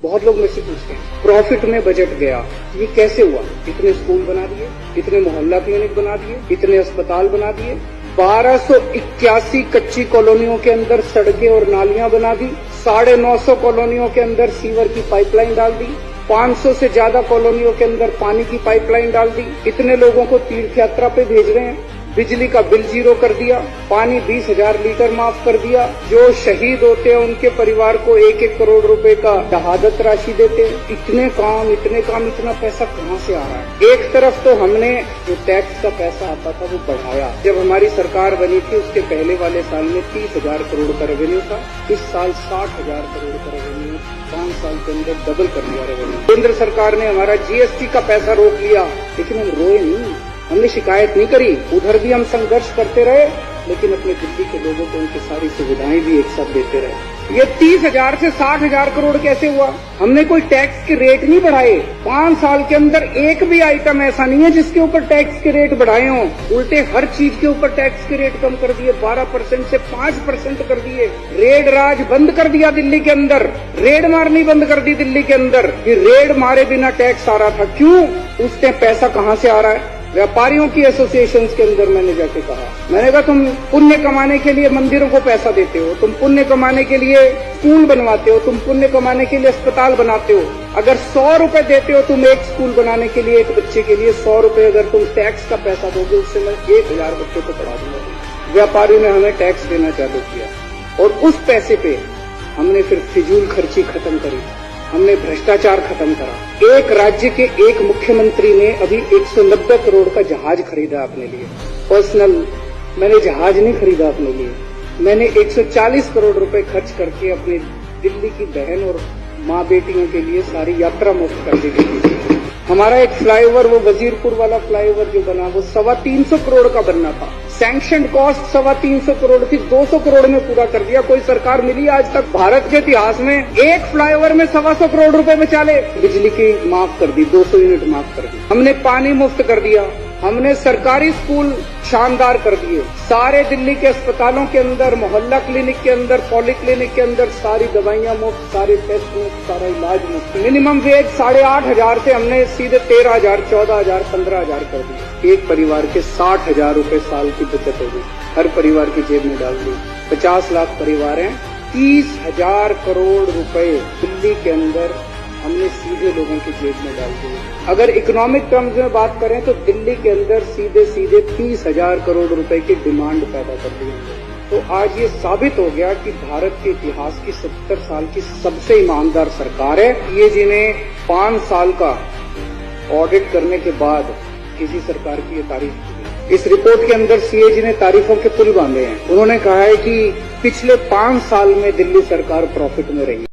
बहुत लोग मुझसे पूछते हैं प्रॉफिट में बजट गया, ये कैसे हुआ? इतने स्कूल बना दिए, इतने मोहल्ला क्लिनिक बना दिए, इतने अस्पताल बना दिए, 1281 कच्ची कॉलोनियों के अंदर सड़कें और नालियां बना दी, 950 कॉलोनियों के अंदर सीवर की पाइपलाइन डाल दी, 500 से ज्यादा कॉलोनियों के अंदर पानी की पाइपलाइन डाल दी, इतने लोगों को तीर्थ यात्रा पे भेज रहे हैं, बिजली का बिल 0 कर दिया, पानी 20,000 लीटर माफ कर दिया, जो शहीद होते हैं उनके परिवार को 1-1 करोड़ रुपए का शहादत राशि देते हैं। इतने काम, इतना पैसा कहाँ से आ रहा है? एक तरफ तो हमने जो टैक्स का पैसा आता था वो बढ़ाया। जब हमारी सरकार बनी थी उसके पहले वाले साल में 30,000 करोड़ का रेवेन्यू था, इस साल 60,000 करोड़ का रेवेन्यू, 5 साल के अंदर डबल कर दिया रेवेन्यू। केंद्र सरकार ने हमारा जीएसटी का पैसा रोक लिया, लेकिन हम रोए नहीं, हमने शिकायत नहीं करी। उधर भी हम संघर्ष करते रहे, लेकिन अपने दिल्ली के लोगों को उनकी सारी सुविधाएं भी एक साथ देते रहे। ये 30,000 से 60,000 करोड़ कैसे हुआ? हमने कोई टैक्स के रेट नहीं बढ़ाए। 5 साल के अंदर एक भी आइटम ऐसा नहीं है जिसके ऊपर टैक्स के रेट बढ़ाए हों। उल्टे हर चीज के ऊपर टैक्स के रेट कम कर दिए, 12% से 5% कर दिए। रेड राज बंद कर दिया दिल्ली के अंदर, रेड मारनी बंद कर दी दिल्ली के अंदर। ये रेड मारे बिना टैक्स आ रहा था, क्यों? उससे पैसा कहाँ से आ रहा है? व्यापारियों की एसोसिएशंस के अंदर मैंने जाके कहा, मैंने कहा तुम पुण्य कमाने के लिए मंदिरों को पैसा देते हो, तुम पुण्य कमाने के लिए स्कूल बनवाते हो, तुम पुण्य कमाने के लिए अस्पताल बनाते हो। अगर 100 रुपए देते हो तुम एक स्कूल बनाने के लिए, एक बच्चे के लिए 100 रुपए अगर तुम टैक्स का पैसा दोगे, उससे मैं 1,000 बच्चों को पढ़ा दूंगा। व्यापारियों ने हमें टैक्स देना चालू किया और उस पैसे पे हमने फिर फिजूल खर्ची खत्म करी, हमने भ्रष्टाचार खत्म करा। एक राज्य के एक मुख्यमंत्री ने अभी 190 करोड़ का जहाज खरीदा अपने लिए पर्सनल। मैंने जहाज नहीं खरीदा अपने लिए, मैंने 140 करोड़ रुपए खर्च करके अपने दिल्ली की बहन और माँ बेटियों के लिए सारी यात्रा मुफ्त कर दी गई। हमारा एक फ्लाईओवर, वो वजीरपुर वाला फ्लाईओवर जो बना, वो 325 करोड़ का बनना था। सैंक्शन कॉस्ट 325 करोड़ थी, 200 करोड़ में पूरा कर दिया। कोई सरकार मिली आज तक भारत के इतिहास में एक फ्लाईओवर में 125 करोड़ रुपए बचा ले? बिजली की माफ कर दी, 200 यूनिट माफ कर दी। हमने पानी मुफ्त कर दिया, हमने सरकारी स्कूल शानदार कर दिए। सारे दिल्ली के अस्पतालों के अंदर, मोहल्ला क्लिनिक के अंदर, पॉली क्लिनिक के अंदर सारी दवाइयां मुफ्त, सारे टेस्ट मुफ्त, सारा इलाज मुफ्त। मिनिमम वेज 8,500 से हमने सीधे 13,000, 14,000, 15,000 कर दिए। एक परिवार के 60,000 रुपए साल की बचत हो गई, हर परिवार की जेब में डाल दी। 50 लाख परिवार हैं, 30,000 करोड़ रुपए दिल्ली के अंदर हमने सीधे लोगों की जेब में डाल दिए। अगर इकोनॉमिक टर्म्स में बात करें तो दिल्ली के अंदर सीधे 30,000 करोड़ रुपए की डिमांड पैदा कर दी। तो आज ये साबित हो गया कि भारत के इतिहास की 70 साल की सबसे ईमानदार सरकार है ये, जिन्हें 5 साल का ऑडिट करने के बाद किसी सरकार की ये तारीफ की। इस रिपोर्ट के अंदर सीएजी ने तारीफों के पुल बांधे हैं। उन्होंने कहा है कि पिछले 5 साल में दिल्ली सरकार प्रॉफिट में रही।